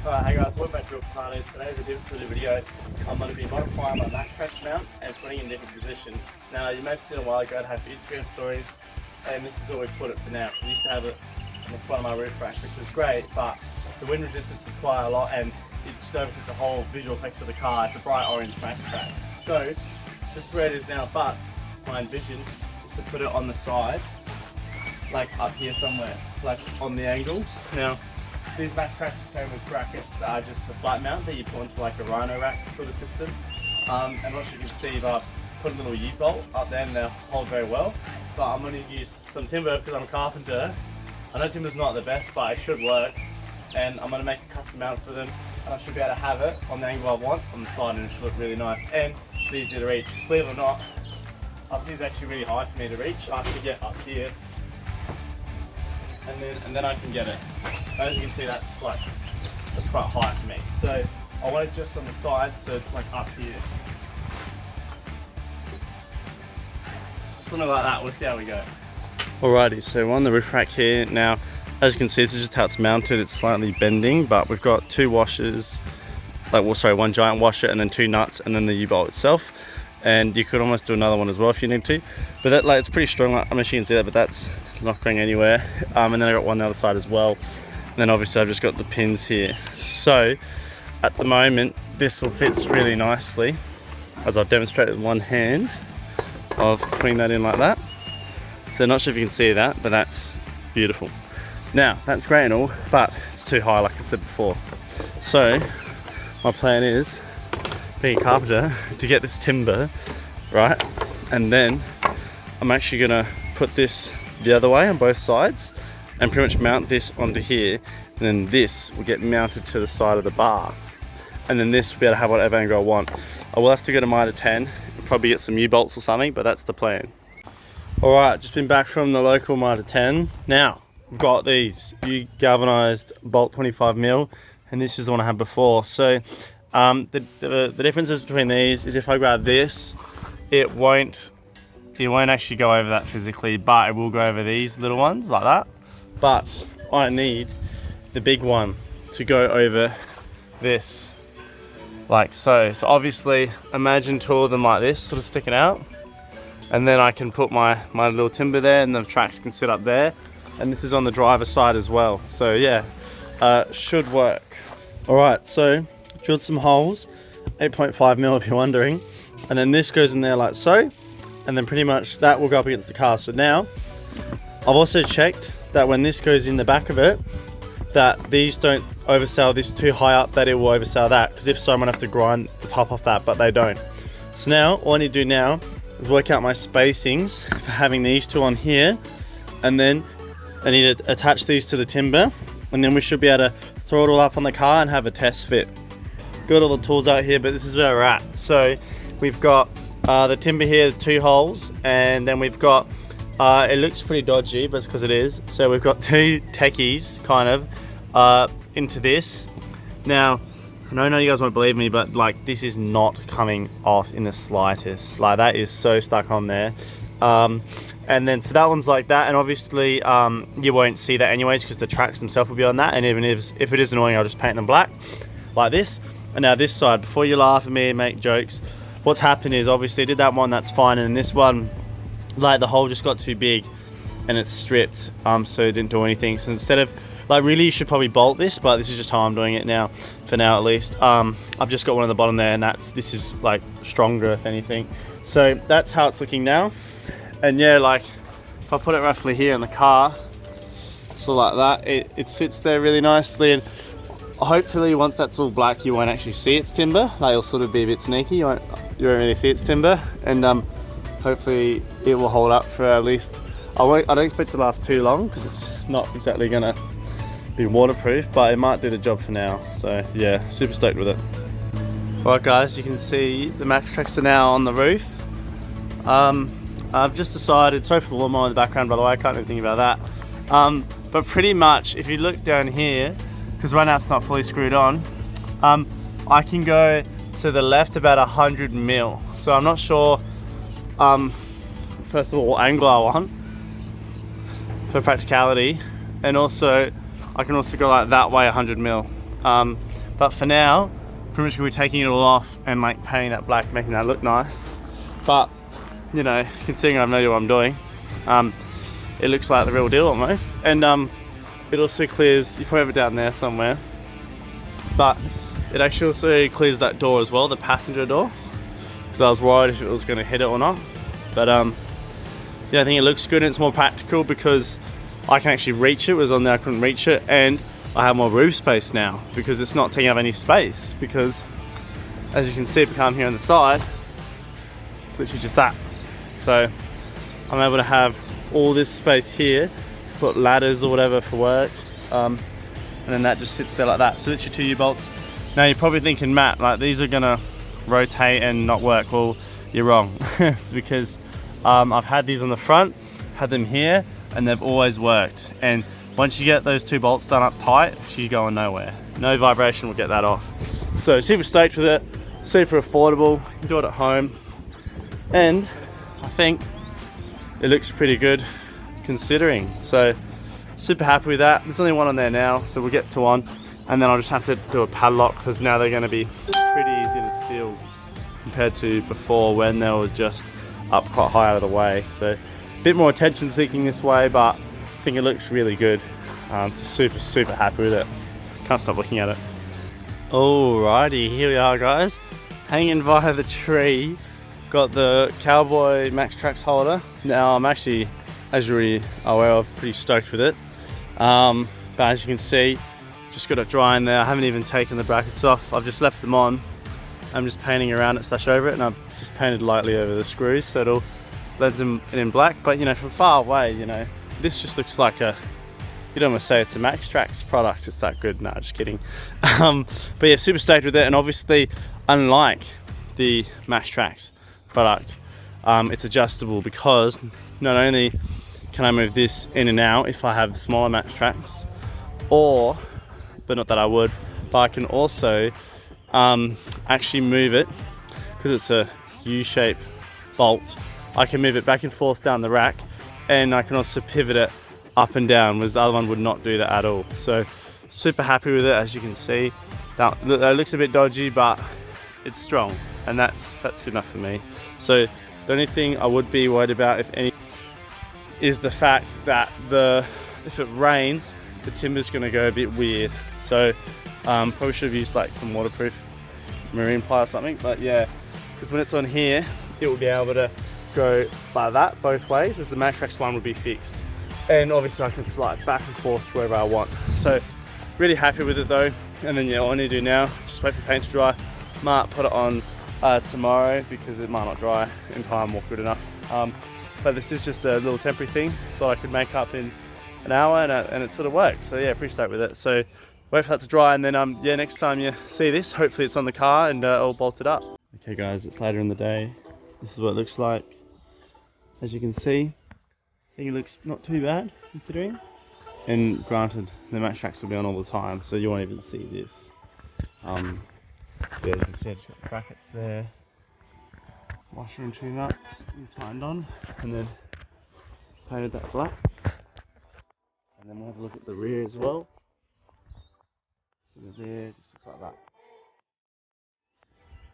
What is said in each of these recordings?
Alright, hey guys, welcome back to Builtprado. Today's a different video. I'm going to be modifying my Maxtrax mount and putting it in a different position. Now, you may have seen a while ago I had Instagram stories, and this is where we put it for now. I used to have it on the front of my roof rack, which was great, but the wind resistance is quite a lot, and it just oversets the whole visual effects of the car. It's a bright orange Maxtrax. So, this is where it is now, but my envision is to put it on the side, like up here somewhere, like on the angle. Now, these Maxtrax came with brackets that are just the flat mount that you put into like a rhino rack sort of system. And what you can see, I've put a little U-bolt up there and they'll hold very well. But I'm going to use some timber because I'm a carpenter. I know timber's not the best, but it should work. And I'm going to make a custom mount for them. And I should be able to have it on the angle I want on the side, and it should look really nice. And it's easy to reach. Believe it or not, up here is actually really high for me to reach. I have to get up here. And then I can get it. As you can see, that's quite high for me. So I want it just on the side, so it's like up here. Something like that. We'll see how we go. Alrighty, so we're on the roof rack here now. As you can see, this is just how it's mounted. It's slightly bending, but we've got two washers, one giant washer and then two nuts, and then the U-bolt itself. And you could almost do another one as well if you need to. But that, it's pretty strong. I'm sure you can see that, but that's not going anywhere. And then I got one on the other side as well. And then obviously I've just got the pins here. So at the moment, this will fit really nicely, as I've demonstrated with one hand of putting that in like that. So not sure if you can see that, but that's beautiful. Now, that's great and all, but it's too high, like I said before. So my plan is, being a carpenter, to get this timber, right? And then I'm actually gonna put this the other way on both sides and pretty much mount this onto here, and then this will get mounted to the side of the bar, and then this will be able to have whatever angle I want. I will have to go to Mitre 10 and probably get some U-bolts or something, but that's the plan. Alright, just been back from the local Mitre 10. Now, I've got these galvanized bolt 25mm, and this is the one I had before. So the differences between these is if I grab this, it won't actually go over that physically, but it will go over these little ones like that. But I need the big one to go over this, like so. So obviously, imagine two of them like this, sort of sticking out. And then I can put my little timber there, and the tracks can sit up there. And this is on the driver's side as well. So yeah, should work. All right, so drilled some holes, 8.5mm if you're wondering. And then this goes in there like so. And then pretty much that will go up against the car. So now, I've also checked that when this goes in the back of it, that these don't oversail this too high up, that it will oversail that. Because if so, I'm gonna have to grind the top off that, but they don't. So now, all I need to do now is work out my spacings for having these two on here. And then I need to attach these to the timber. And then we should be able to throw it all up on the car and have a test fit. Got all the tools out here, but this is where we're at. So we've got the timber here, 2 holes, and then we've got, it looks pretty dodgy, but it's because it is. So we've got 2 techies kind of into this. Now, I know none of you guys won't believe me, but like this is not coming off in the slightest. Like that is so stuck on there. And then so that one's like that, and obviously you won't see that anyways because the tracks themselves will be on that, and even if it is annoying, I'll just paint them black like this. And now this side, before you laugh at me and make jokes, what's happened is obviously I did that one, that's fine, and this one, like the hole just got too big and it's stripped, so it didn't do anything. So instead of, like really you should probably bolt this, but this is just how I'm doing it now, for now at least. I've just got one on the bottom there, and this is like stronger if anything. So that's how it's looking now. And yeah, like if I put it roughly here in the car, so like that, it sits there really nicely. And hopefully once that's all black, you won't actually see its timber. Like it'll sort of be a bit sneaky, you won't really see its timber. And hopefully it will hold up for at least, I don't expect it to last too long because it's not exactly gonna be waterproof, but it might do the job for now. So yeah, super stoked with it. Alright guys, you can see the Maxtrax are now on the roof. I've just decided, sorry for the lawnmower in the background by the way, I can't even think about that. But pretty much if you look down here, because right now it's not fully screwed on, I can go to the left about 100mm. So I'm not sure, first of all, what angle I want for practicality, and also I can also go like that way 100mm. But for now, pretty much we're taking it all off and like painting that black, making that look nice. But you know, considering I have no idea what I'm doing, it looks like the real deal almost. And it also clears, you probably have it down there somewhere, but it actually also clears that door as well, the passenger door, because I was worried if it was going to hit it or not. But yeah, I think it looks good and it's more practical because I can actually reach it. It was on there, I couldn't reach it, and I have more roof space now because it's not taking up any space, because as you can see, if you come here on the side, it's literally just that. So I'm able to have all this space here to put ladders or whatever for work, and then that just sits there like that. So literally 2 U-bolts. Now you're probably thinking, Matt, like these are gonna rotate and not work. Well, you're wrong. It's because I've had these on the front, had them here, and they've always worked. And once you get those 2 bolts done up tight, she's going nowhere. No vibration will get that off. So super stoked with it, super affordable, you can do it at home. And I think it looks pretty good considering. So super happy with that. There's only one on there now, so we'll get to one. And then I'll just have to do a padlock because now they're gonna be pretty easy to steal compared to before when they were just up quite high out of the way. So a bit more attention seeking this way, but I think it looks really good. So super happy with it. Can't stop looking at it. Alrighty, here we are guys. Hanging via the tree. Got the Cowboy Maxtrax holder. Now I'm actually, as you're already aware of, pretty stoked with it. But as you can see, just got it dry in there. I haven't even taken the brackets off. I've just left them on. I'm just painting around it / over it, and I've just painted lightly over the screws so it'll blend them in black. But you know, from far away, you know, this just looks like a, you'd almost say it's a Maxtrax product. It's that good. Nah, just kidding. But yeah, super stoked with it. And obviously, unlike the Maxtrax product, it's adjustable, because not only can I move this in and out if I have smaller Maxtrax, or, but not that I would, but I can also actually move it, because it's a U-shaped bolt. I can move it back and forth down the rack, and I can also pivot it up and down, whereas the other one would not do that at all. So super happy with it. As you can see, that looks a bit dodgy, but it's strong, and that's good enough for me. So the only thing I would be worried about, if any, is the fact that if it rains, the timber's gonna go a bit weird. So probably should have used like some waterproof marine ply or something. But yeah, because when it's on here, it will be able to go like that both ways, whereas the Maxtrax one would be fixed. And obviously I can slide back and forth to wherever I want. So really happy with it though. And then yeah, all I need to do now, just wait for the paint to dry. Might put it on tomorrow, because it might not dry in time or good enough. But this is just a little temporary thing. Thought I could make up in an hour, and it sort of worked. So yeah, pretty stoked with it. So wait for that to dry, and then yeah, next time you see this, hopefully it's on the car and all bolted up. Okay guys, it's later in the day. This is what it looks like. As you can see, I think it looks not too bad considering. And granted, the Maxtrax will be on all the time, so you won't even see this. Yeah, you can see I just got the brackets there. Washer and 2 nuts tightened on, and then painted that black. And then we'll have a look at the rear as well. So the rear just looks like that.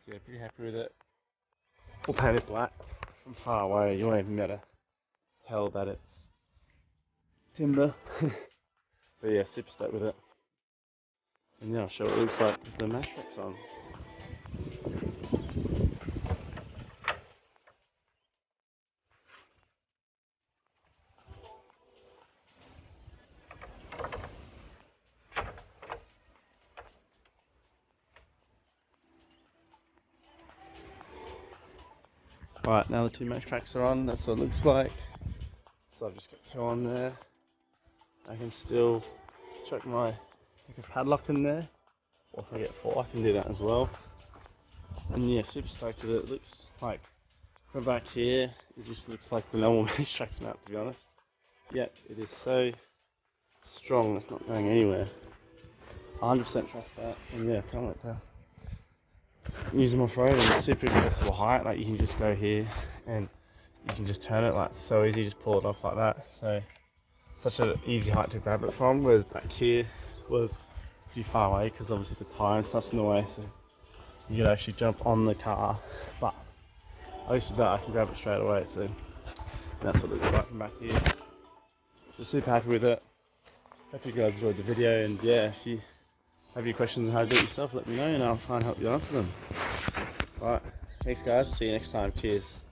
So yeah, pretty happy with it. We'll paint it black. From far away, you won't even be able to tell that it's timber. But yeah, super stoked with it. And yeah, I'll show what it looks like with the Maxtrax on. Right, now the 2 Maxtrax are on, that's what it looks like. So I've just got 2 on there. I can still chuck my padlock in there, or if I get 4 I can do that as well. And yeah, super stoked with it. It looks like, from back here, it just looks like the normal Maxtrax mount, to be honest. Yet it is so strong, it's not going anywhere. 100% trust that, and yeah, can't wait to use them off-road. And it's super accessible height, like you can just go here and you can just turn it, like it's so easy, just pull it off like that. So such an easy height to grab it from, whereas back here was too far away because obviously the tyre and stuff's in the way, so you could actually jump on the car, but at least with that I can grab it straight away, so that's what it looks like from back here. So super happy with it. Hope you guys enjoyed the video, and yeah, if you have any questions on how to do it yourself, let me know and I'll try and help you answer them. Alright, thanks guys, see you next time, cheers.